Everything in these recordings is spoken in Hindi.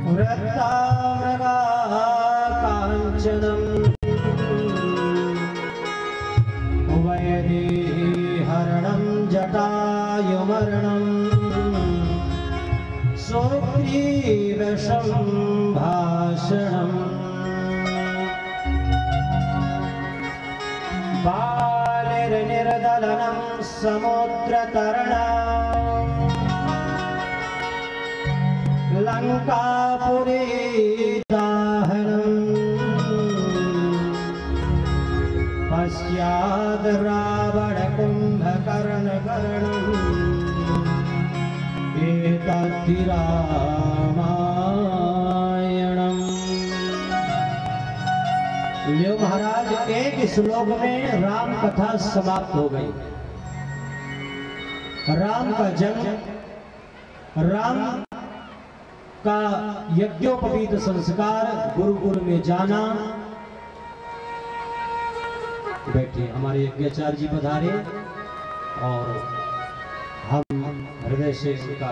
वृत्तामृगाकाञ्चनम् वैदेहरणं जटायुमरणं सुग्रीवसम्भाषणम् बालिर्निर्दलनं समुद्रतरणम् लंकापुरी दाहनम् पश्चाद् रावण कुंभकर्णकर्णम् एतद्धि रामायणम्। ल्यो महाराज, एक श्लोक में राम कथा समाप्त हो गई। राम का जन्म, राम का यज्ञोपवीत संस्कार, गुरुकुल में जाना। बैठिए, हमारे यज्ञाचार्य जी पधारे और हम हृदय से उनका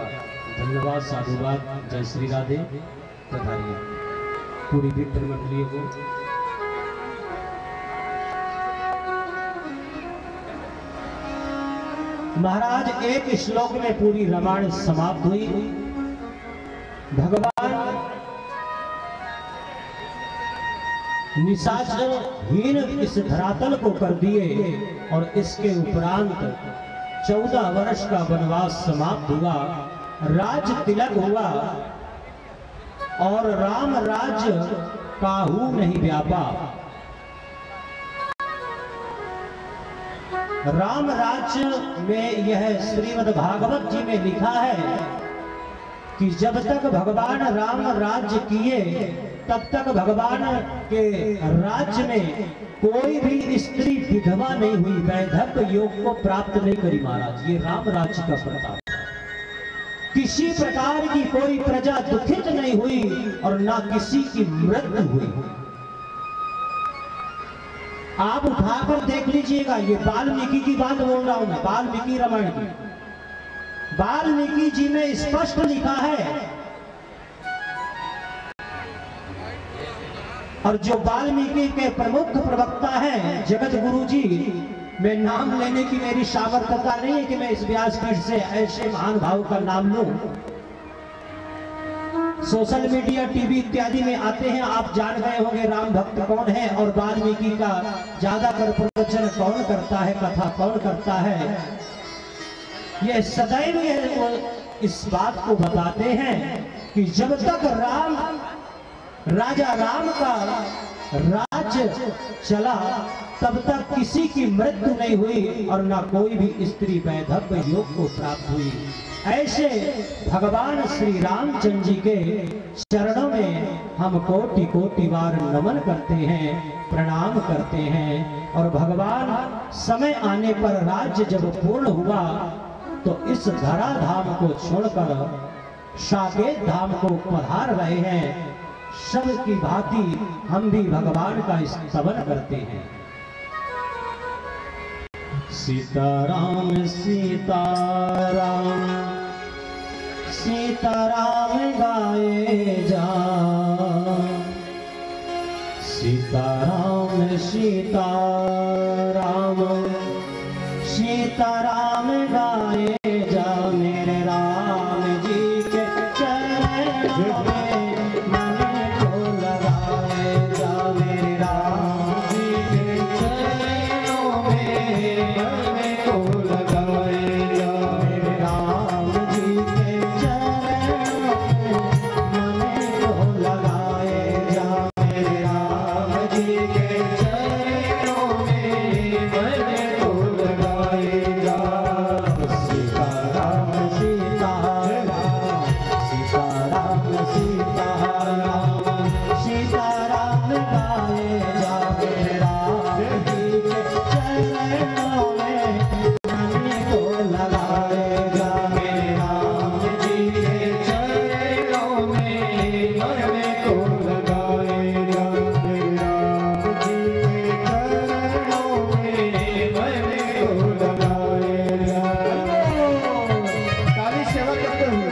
धन्यवाद साधुवाद जय श्री राधे पधारिए पूरी विप्र मंडली को। महाराज, एक श्लोक में पूरी रामायण समाप्त हुई। भगवान निशाचरहीन इस धरातल को कर दिए और इसके उपरांत 14 वर्ष का वनवास समाप्त हुआ, राज तिलक हुआ और राम राज्य काहू नहीं व्यापा। राम राज्य में यह श्रीमद् भागवत जी में लिखा है कि जब तक भगवान राम राज्य किए तब तक भगवान के राज्य में कोई भी स्त्री विधवा नहीं हुई, वैधव्य योग को प्राप्त नहीं करी। महाराज, ये राम राज्य का प्रताप। किसी प्रकार की कोई प्रजा दुखित नहीं हुई और ना किसी की मृत्यु हुई। आप उठाकर देख लीजिएगा, ये वाल्मीकि की बात बोल रहा हूं मैं, वाल्मीकि रामायण की। वाल्मीकि जी में स्पष्ट लिखा है, और जो वाल्मीकि के प्रमुख प्रवक्ता हैं जगत गुरु जी, मैं नाम लेने की मेरी सामर्थ्यता नहीं है कि मैं इस व्यासपीठ से ऐसे महान भाव का नाम लूं। सोशल मीडिया, टीवी इत्यादि में आते हैं, आप जान गए होंगे राम भक्त कौन है और वाल्मीकि का ज्यादातर प्रवचन कौन करता है, कथा कौन करता है। ये सदैव इस बात को बताते हैं कि जब तक राजा राम का राज्य चला तब तक किसी की मृत्यु नहीं हुई और ना कोई भी स्त्री वैधव्य योग को प्राप्त हुई। ऐसे भगवान श्री रामचंद्र जी के चरणों में हम कोटि कोटि बार नमन करते हैं, प्रणाम करते हैं। और भगवान समय आने पर राज्य जब पूर्ण हुआ तो इस धरा धाम को छोड़कर साकेत धाम को पधार रहे हैं। सब की भांति हम भी भगवान का स्तवन करते हैं। सीताराम सीताराम सीताराम गाए जा, सीताराम सीताराम सीताराम गाए जा, मेरे राम जी के चरणों में मन को लगाए जा, मेरे राम जी के चरणों में मन को लगाए जा, मेरे राम जी के चरणों में मन को लगाए जा, मेरे राम जी के चरणों में मन को लगाए जा। सीताराम सीताराम सीताराम सीताराम सीताराम गाए जा, मेरे राम जी के चरणों में मन को लगाए जा, मेरे राम जी के चरणों में मन को लगाए जा, मेरे राम जी के चरणों में मन को लगाए जा। काली सेवा करते हुए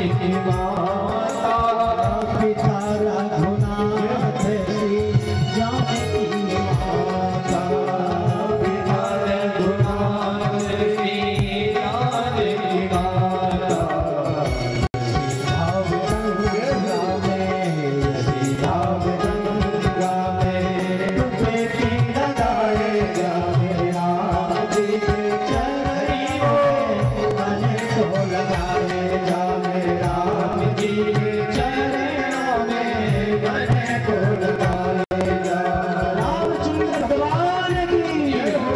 जानकी माता, पिता रघुनाथ श्री जानकी माता, पिता रघुनाथ श्री जानकी माता, भाव गंगा में भाव गंगा में डूबे की लगाएगा मेरा जी के चरणों में मन को लगाएगा मेरा जी के चरणों में मन को लगाएगा। रामचंद्र भगवान की जय हो।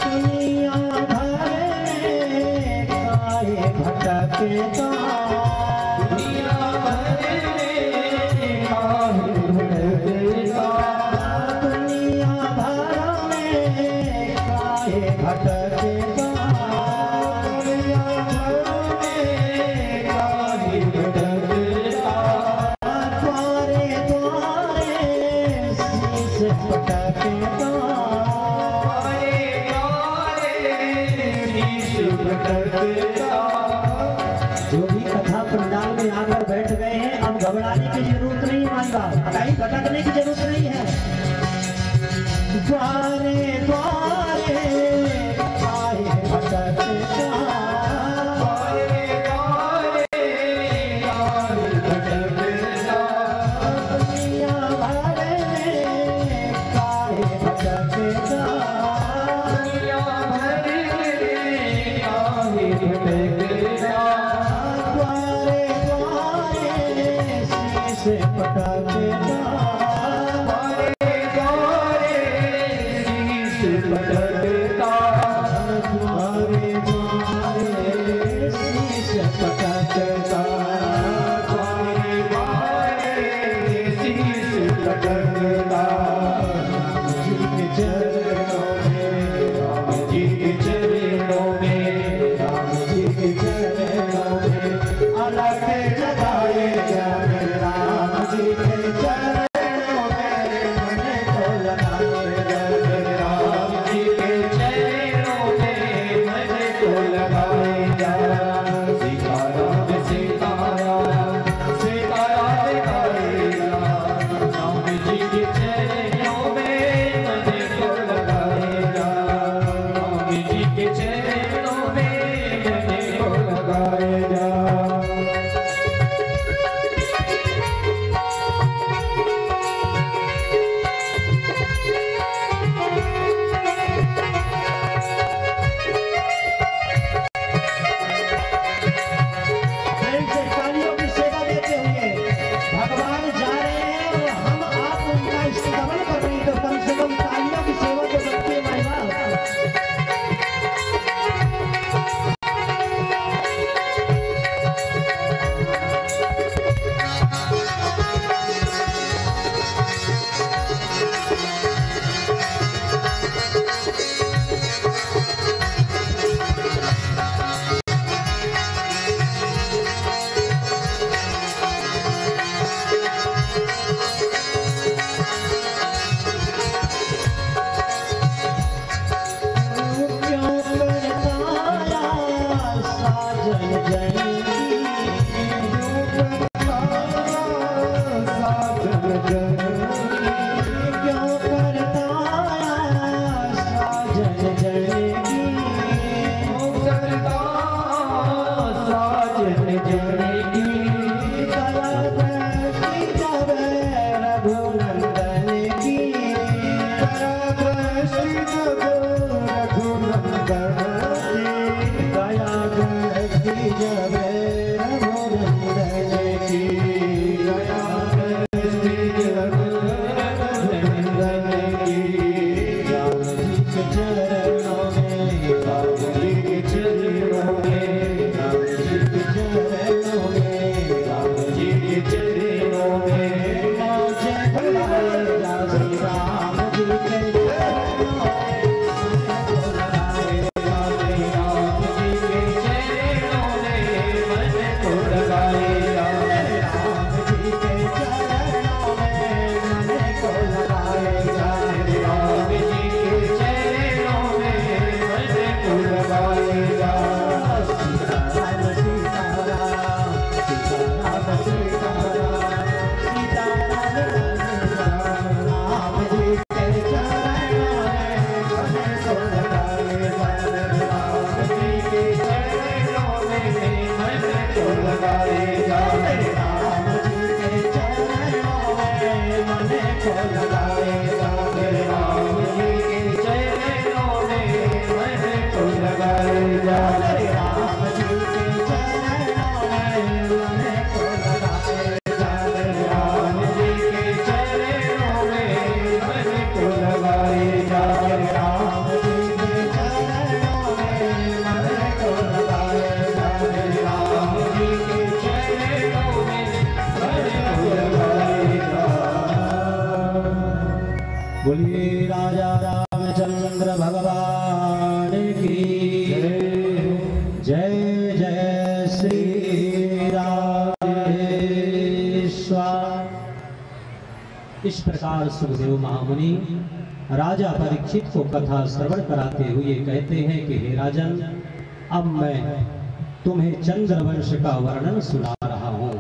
दुनिया भर में काहे भटकता, दुनिया भर में काहे भटकता, दुनिया भर में काहे भटकता, दुनिया भर में काहे भटकता, द्वारे द्वारे शीश भटकता, जो भी कथा पंडाल में आकर बैठ गए हैं, अब घबराने की जरूरत नहीं मांगा, कहीं भटकने की जरूरत नहीं है। द्वारे द्वारे काहे भटकता, दुनिया भर में काहे भटकता, द्वारे द्वारे शीश भटकता, द्वारे द्वारे शीश भटकता, जी के चरणों में राम जी के चरणों में राम जी के चरणों में अलग जगाए जाए राम जी के चरणों में मन को लगाए जाए राम जी के चरणों में मन को लगाए जा। सीताराम सीताराम सीताराम गाए जा, राम जी के चरणों में मन को लगाए जा, राम जी के चरणों में मन को लगाए जा। प्रेम से तालियों की सेवा देते हुए भगवान जा रहे हैं और हम आप उनका इस्तेमाल कर रहे हैं, तो कम से कम तालियों की सेवा तो बनती है महिला। रघुनंदन की बोलिए राजा रामचंद्र भगवान की जय। जय श्री रामेश्वर। इस प्रकार सुखदेव महामुनि राजा परीक्षित को कथा श्रवण कराते हुए कहते हैं कि हे राजन, अब मैं तुम्हें चंद्रवंश का वर्णन सुना रहा हूं।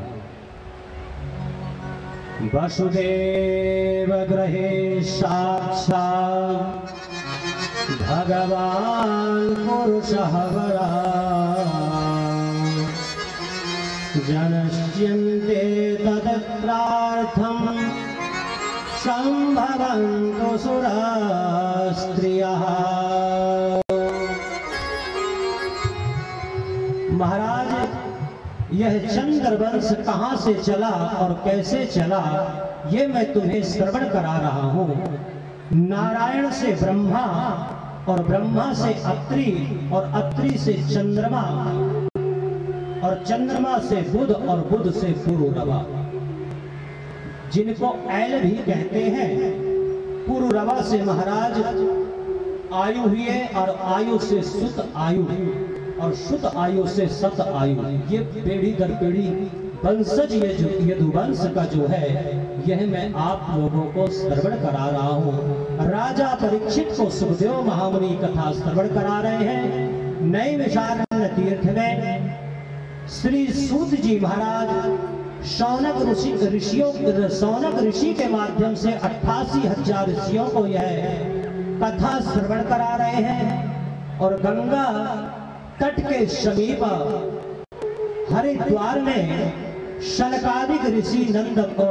वसुदेव गृहे साक्षात् भगवान पुरुषः जनश्चिन्ते तदत्रार्थं संभवन्तु सुरस्त्रियः। महाराज, यह चंद्रवंश कहां से चला और कैसे चला, ये मैं तुम्हें श्रवण करा रहा हूं। नारायण से ब्रह्मा और ब्रह्मा से अत्रि और अत्रि से चंद्रमा और चंद्रमा से बुध और बुध से पुरुरवा, जिनको ऐल भी कहते हैं। पुरुरवा से महाराज आयु हुए और आयु से सुत आयु और सुत आयु से सत आयु। ये पीढ़ी दर पीढ़ी वंशज यदुवंश का जो है, यह मैं आप लोगों को श्रवण करा रहा हूँ। राजा परीक्षित को सुखदेव महामुनि कथा श्रवण करा रहे हैं। नैमिषारण्य तीर्थ में श्री सूत जी महाराज शौनक ऋषि के माध्यम से 88,000 ऋषियों को यह कथा श्रवण करा रहे हैं। और गंगा तट के समीप हरिद्वार में शनकादिक ऋषि नंद को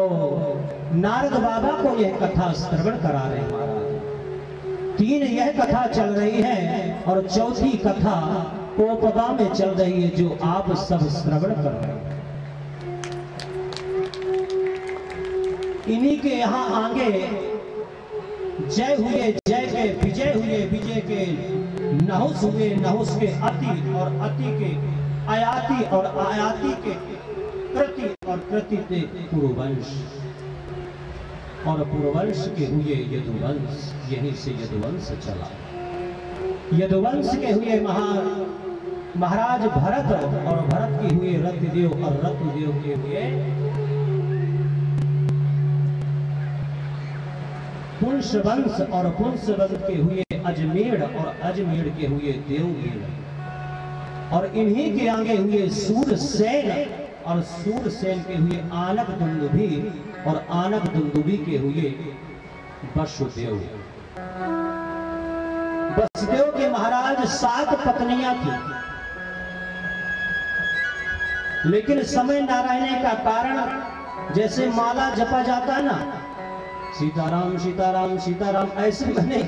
नारद बाबा को यह कथा श्रवण करा रहे हैं महाराज। 3 यह कथा चल रही है और चौथी कथा कोपदा में चल रही है, जो आप सब श्रवण कर रहे हैं। इन्हीं के यहाँ आगे जय हुए, जय के विजय हुए, विजय के नहुस हुए, नहुस के अति और अति के आयाति और आयाति के कृति और कृति के पुरुवंश और पुरुवंश के हुए यदुवंश। यहीं से यदुवंश चला। यदुवंश के हुए महाराज भरत और भरत के हुए रतिदेव और रतिदेव के हुए पुंसवंश और पुंसवंश के हुए अजमेर और अजमेर के हुए देवमेर और इन्हीं के आगे हुए सूरसेन और सूरसेन के हुए आनक दुंदुभी और आनक दुंदुभी के हुए वसुदेव। वसुदेव के महाराज 7 पत्नियां थी, लेकिन समय नारायण का कारण जैसे माला जपा जाता ना, सीताराम सीताराम सीताराम, ऐसे मैंने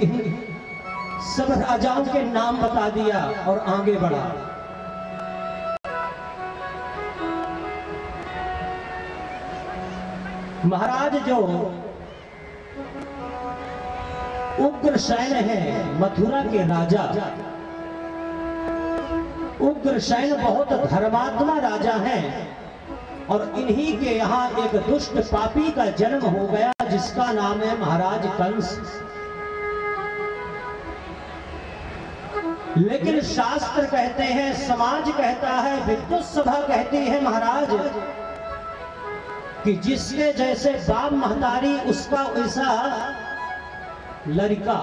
सब राजाओं के नाम बता दिया और आगे बढ़ा। महाराज जो उग्रसेन है, मथुरा के राजा उग्रसेन बहुत धर्मात्मा राजा हैं और इन्हीं के यहाँ एक दुष्ट पापी का जन्म हो गया, जिसका नाम है महाराज कंस। लेकिन शास्त्र कहते हैं, समाज कहता है, विद्वत सभा कहती है महाराज कि जिसके जैसे बाप महतारी उसका वैसा लड़का,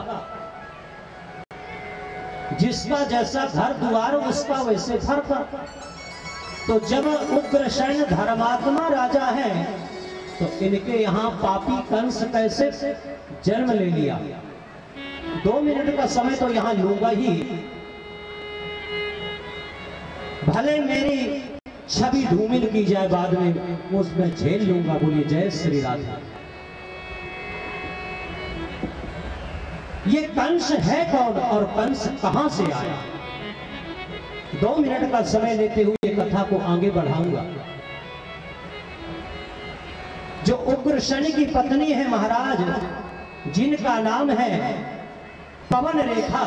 जिसका जैसा घर द्वार उसका वैसे घर पर। तो जब उग्रसेन धर्मात्मा राजा है तो इनके यहाँ पापी कंस कैसे जन्म ले लिया। 2 मिनट का समय तो यहाँ लूंगा ही, भले मेरी छवि धूमिल की जाए बाद में उसमें झेल लूंगा। बोलिए जय श्री राधा। ये कंस है कौन और कंस कहां से आया? 2 मिनट का समय लेते हुए कथा को आगे बढ़ाऊंगा। जो उग्रसेन की पत्नी है महाराज, जिनका नाम है पवन रेखा,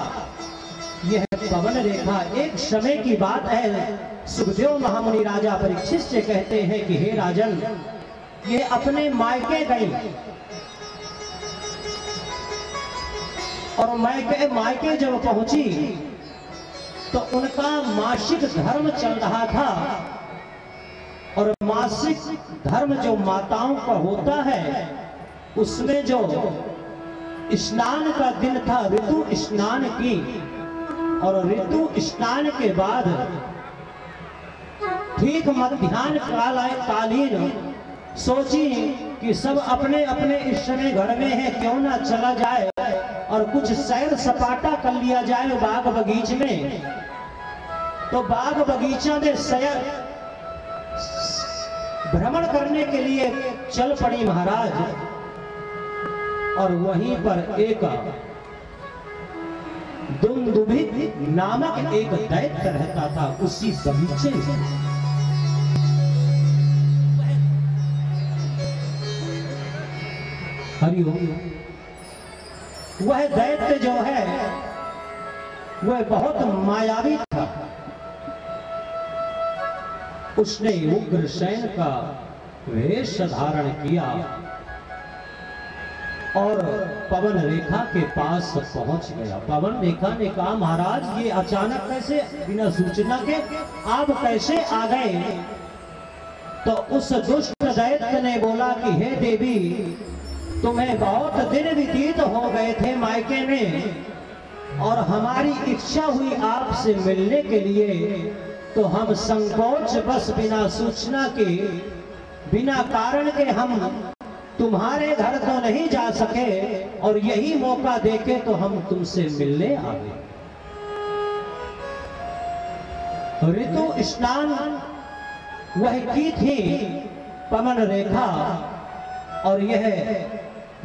यह पवन रेखा एक समय की बात है। सुखदेव महामुनि राजा परीक्षित से कहते हैं कि हे राजन, ये अपने मायके गई और मायके जब पहुंची तो उनका मासिक धर्म चल रहा था। और मासिक धर्म जो माताओं का होता है, उसमें जो स्नान का दिन था, ऋतु स्नान की, और ऋतु स्नान के बाद ठीक मध्याह्न कालीन सोची कि सब अपने अपने इस समय घर में है, क्यों ना चला जाए और कुछ सैर सपाटा कर लिया जाए बाग बगीच में। तो बाग बगीचा में सैर भ्रमण करने के लिए चल पड़ी महाराज। और वहीं पर एक दुंदुभि नामक एक दैत्य रहता था उसी बगीचे में। हरिओम। वह दैत्य जो है वह बहुत मायावी था। उसने उग्रसेन का वेश धारण किया और पवन रेखा के पास पहुंच गया। पवन रेखा ने कहा, महाराज ये अचानक कैसे, बिना सूचना के आप कैसे आ गए? तो उस दुष्ट दैत्य ने बोला कि हे देवी, तुम्हें बहुत दिन व्यतीत हो गए थे मायके में और हमारी इच्छा हुई आपसे मिलने के लिए, तो हम संकोच बस बिना सूचना के, बिना कारण के हम तुम्हारे घर तो नहीं जा सके और यही मौका देके तो हम तुमसे मिलने आ गए। ऋतु स्नान वह की थी पवन रेखा और यह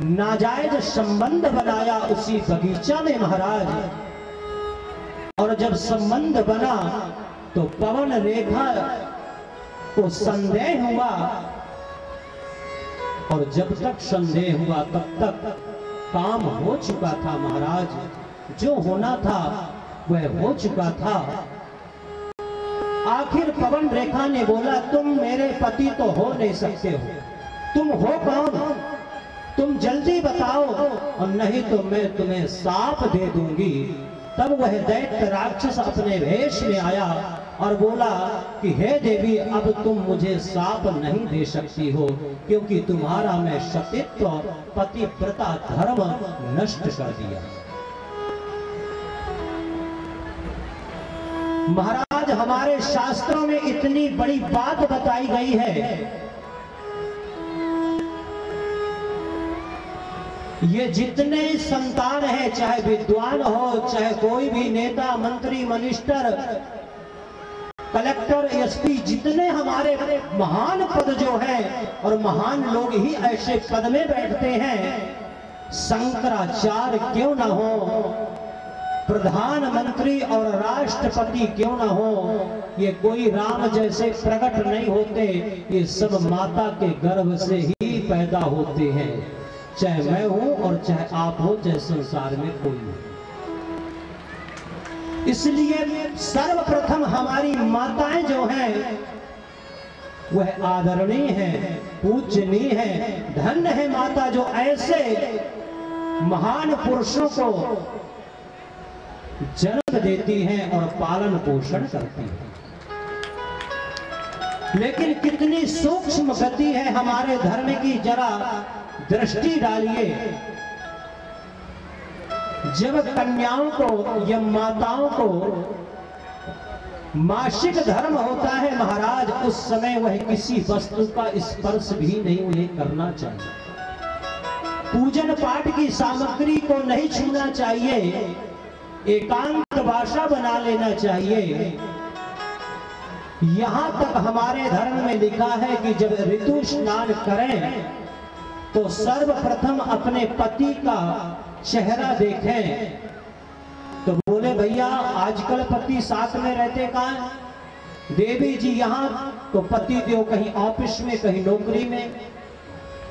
नाजायज संबंध बनाया उसी बगीचा में महाराज। और जब संबंध बना तो पवन रेखा को संदेह हुआ, और जब तक संदेह हुआ तब तक काम हो चुका था महाराज। जो होना था वह हो चुका था। आखिर पवन रेखा ने बोला, तुम मेरे पति तो हो नहीं सकते हो, तुम हो कौन? तुम जल्दी बताओ और नहीं तो मैं तुम्हें साप दे दूंगी। तब वह दैत्य राक्षस अपने वेश में आया और बोला कि हे देवी, अब तुम मुझे साप नहीं दे सकती हो, क्योंकि तुम्हारा मैं सतीत्व पतिव्रता धर्म नष्ट कर दिया। महाराज, हमारे शास्त्रों में इतनी बड़ी बात बताई गई है। ये जितने संतान है, चाहे विद्वान हो, चाहे कोई भी नेता, मंत्री, मिनिस्टर, कलेक्टर, एसपी, जितने हमारे महान पद जो हैं, और महान लोग ही ऐसे पद में बैठते हैं, शंकराचार्य क्यों ना हो, प्रधानमंत्री और राष्ट्रपति क्यों ना हो, ये कोई राम जैसे प्रकट नहीं होते। ये सब माता के गर्भ से ही पैदा होते हैं, चाहे मैं हूं और चाहे आप हो, चाहे संसार में कोई हो। इसलिए सर्वप्रथम हमारी माताएं जो हैं वह आदरणीय है, पूजनीय है। धन्य है माता जो ऐसे महान पुरुषों को जन्म देती हैं और पालन पोषण करती हैं। लेकिन कितनी सूक्ष्म गति है हमारे धर्म की, जरा दृष्टि डालिए। जब कन्याओं को या माताओं को मासिक धर्म होता है महाराज, उस समय वह किसी वस्तु का स्पर्श भी नहीं उन्हें करना चाहिए। पूजन पाठ की सामग्री को नहीं छूना चाहिए, एकांत भाषा बना लेना चाहिए। यहां तक हमारे धर्म में लिखा है कि जब ऋतु स्नान करें तो सर्वप्रथम अपने पति का चेहरा देखें। तो बोले भैया आजकल पति साथ में रहते कहाँ? देवी जी यहाँ तो पति देव कहीं ऑफिस में, कहीं नौकरी में।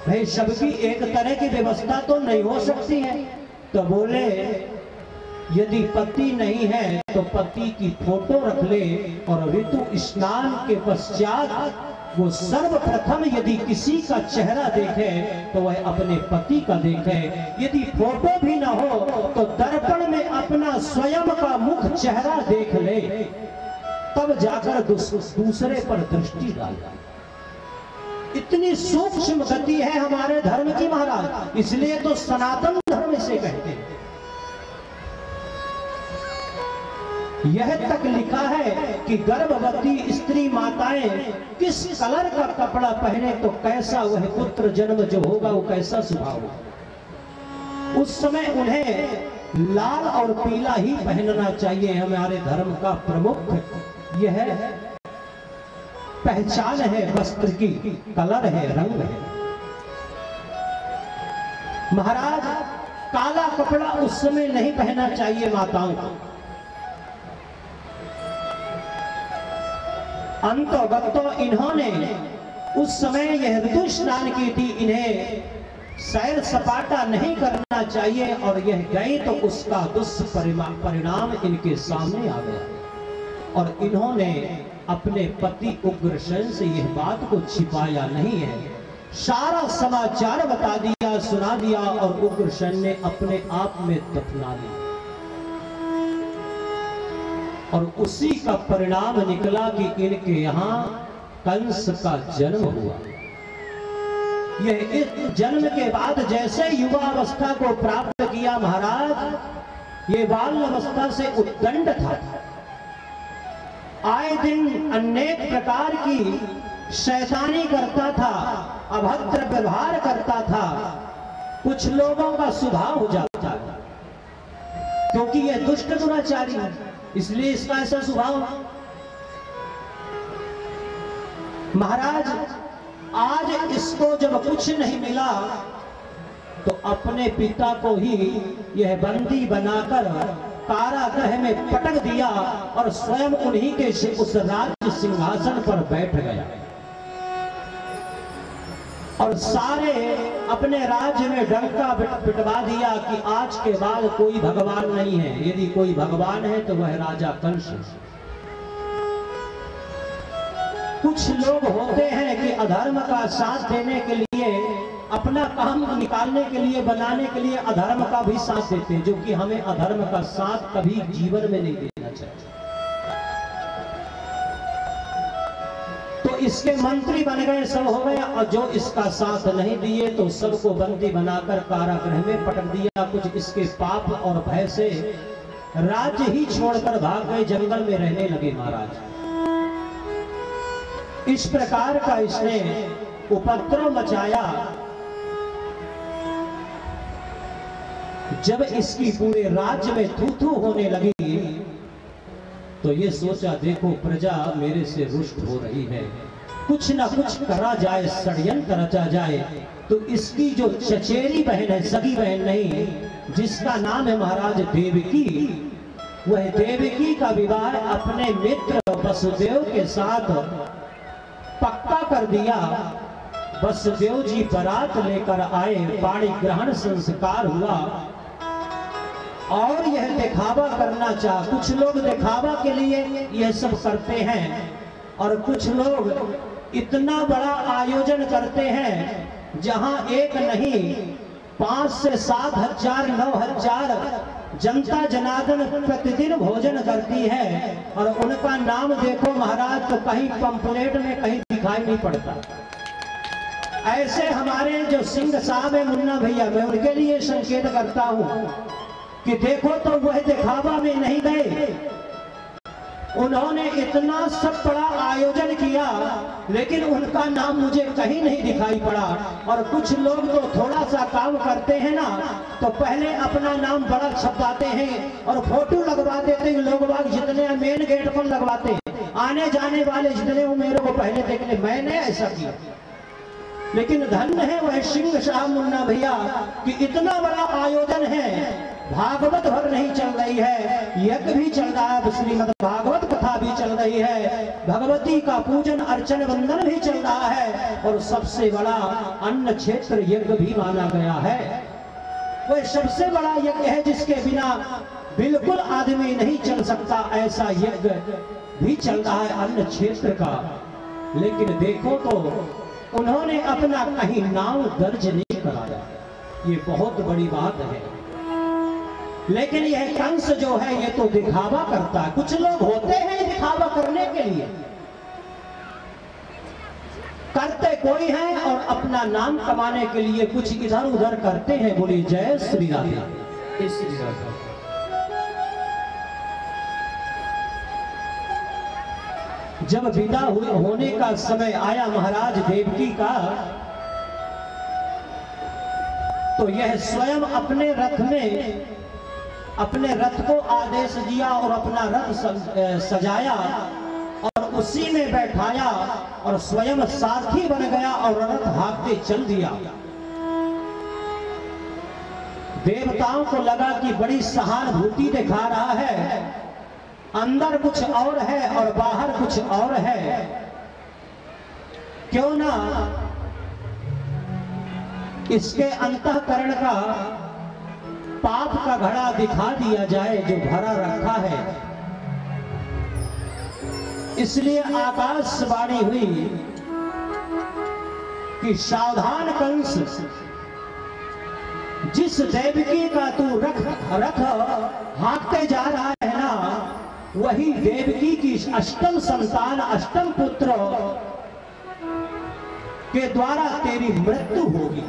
भाई सबकी एक तरह की व्यवस्था तो नहीं हो सकती है। तो बोले यदि पति नहीं है तो पति की फोटो रख ले और ऋतु स्नान के पश्चात वो सर्वप्रथम यदि किसी का चेहरा देखे तो वह अपने पति का देखे। यदि फोटो भी ना हो तो दर्पण में अपना स्वयं का मुख चेहरा देख ले, तब जाकर दूसरे पर दृष्टि डाले। इतनी सूक्ष्म गति है हमारे धर्म की महाराज, इसलिए तो सनातन धर्म से कहते हैं। यह तक लिखा है कि गर्भवती स्त्री माताएं किस कलर का कपड़ा पहने तो कैसा वह पुत्र जन्म जो होगा वो कैसा स्वभाव होगा। उस समय उन्हें लाल और पीला ही पहनना चाहिए। हमारे धर्म का प्रमुख यह पहचान है, वस्त्र की कलर है, रंग है। महाराज काला कपड़ा उस समय नहीं पहनना चाहिए माताओं को। अंतोगतो इन्होंने उस समय यह ऋतु स्नान की थी, इन्हें सैर सपाटा नहीं करना चाहिए और यह गए तो उसका दुष्परिणाम इनके सामने आ गया। और इन्होंने अपने पति उग्रसेन से यह बात को छिपाया नहीं है, सारा समाचार बता दिया, सुना दिया और उग्रसेन ने अपने आप में दफना लिया। और उसी का परिणाम निकला कि इनके यहाँ कंस का जन्म हुआ। यह इस जन्म के बाद जैसे युवा अवस्था को प्राप्त किया महाराज, ये बाल अवस्था से उद्दंड था। आए दिन अनेक प्रकार की शैतानी करता था, अभद्र व्यवहार करता था। कुछ लोगों का स्वभाव हो जाता था क्योंकि यह दुष्ट दुराचारी है, इसलिए इसका ऐसा स्वभाव। महाराज आज इसको जब कुछ नहीं मिला तो अपने पिता को ही यह बंदी बनाकर कारागृह में पटक दिया और स्वयं उन्हीं के उस राज्य सिंहासन पर बैठ गया। और सारे अपने राज्य में डंका पिटवा दिया कि आज के बाद कोई भगवान नहीं है, यदि कोई भगवान है तो वह राजा कंस। कुछ लोग होते हैं कि अधर्म का साथ देने के लिए, अपना काम निकालने के लिए, बनाने के लिए अधर्म का भी साथ देते हैं, जो कि हमें अधर्म का साथ कभी जीवन में नहीं देना चाहिए। तो इसके मंत्री बन गए, सब हो गया, और जो इसका साथ नहीं दिए तो सबको बंदी बनाकर कारागृह में पटक दिया। कुछ इसके पाप और भय से राज्य ही छोड़कर भाग गए, जंगल में रहने लगे महाराज। इस प्रकार का इसने उपद्रव मचाया। जब इसकी पूरे राज्य में थू-थू होने लगी तो ये सोचा देखो प्रजा मेरे से रुष्ट हो रही है, कुछ ना कुछ करा जाए, षड्यंत्र रचा जाए। तो इसकी जो चचेरी बहन है, सगी बहन नहीं, जिसका नाम है महाराज देवकी, वह देवकी का विवाह अपने मित्र वसुदेव के साथ पक्का कर दिया। वसुदेव जी बारात लेकर आए, पाणी ग्रहण संस्कार हुआ और यह दिखावा करना चाह। कुछ लोग दिखावा के लिए यह सब करते हैं और कुछ लोग इतना बड़ा आयोजन करते हैं जहां एक नहीं 5 से 7 हजार 9 हजार जनता जनार्दन प्रतिदिन भोजन करती है और उनका नाम देखो महाराज तो कहीं पंपलेट में कहीं दिखाई नहीं पड़ता। ऐसे हमारे जो सिंह साहब है मुन्ना भैया, मैं उनके लिए संकेत करता हूं कि देखो तो वह दिखावा में नहीं गए, उन्होंने इतना सब बड़ा आयोजन किया लेकिन उनका नाम मुझे कहीं नहीं दिखाई पड़ा। और कुछ लोग तो थोड़ा सा काम करते हैं ना तो पहले अपना नाम बड़ा छपवाते हैं और फोटो लगवा देते हैं। लोग बाग जितने मेन गेट पर लगवाते हैं, आने जाने वाले जितने वो मेरे को पहले देख ले, मैंने ऐसा किया। लेकिन धन्य है वह सिंह साहब मुन्ना भैया कि इतना बड़ा आयोजन है, भागवत भर नहीं चल रही है, यज्ञ भी चल रहा है, श्रीमद् भागवत कथा भी चल रही है, भगवती का पूजन अर्चन वंदन भी चल रहा है और सबसे बड़ा अन्न क्षेत्र यज्ञ भी माना गया है। वह सबसे बड़ा यज्ञ है जिसके बिना बिल्कुल आदमी नहीं चल सकता, ऐसा यज्ञ भी चल रहा है अन्न क्षेत्र का। लेकिन देखो तो उन्होंने अपना कहीं नाम दर्ज नहीं कराया, ये बहुत बड़ी बात है। लेकिन यह कंस जो है ये तो दिखावा करता है। कुछ लोग होते हैं दिखावा करने के लिए, करते कोई है और अपना नाम कमाने के लिए कुछ इधर उधर करते हैं। बोलिए जय श्री राधे। जब विदा होने का समय आया महाराज देवकी का, तो यह स्वयं अपने रथ में अपने रथ को आदेश दिया और अपना रथ सजाया और उसी में बैठाया और स्वयं सारथी बन गया और रथ हाँकते चल दिया। देवताओं को लगा कि बड़ी सहानुभूति दिखा रहा है, अंदर कुछ और है और बाहर कुछ और है, क्यों ना इसके अंतःकरण का पाप का घड़ा दिखा दिया जाए जो भरा रखा है। इसलिए आकाशवाणी हुई कि सावधान कंस, जिस देवकी का तू रथ हाँकते जा रहा है ना, वही देवकी की अष्टम संतान अष्टम पुत्र के द्वारा तेरी मृत्यु होगी।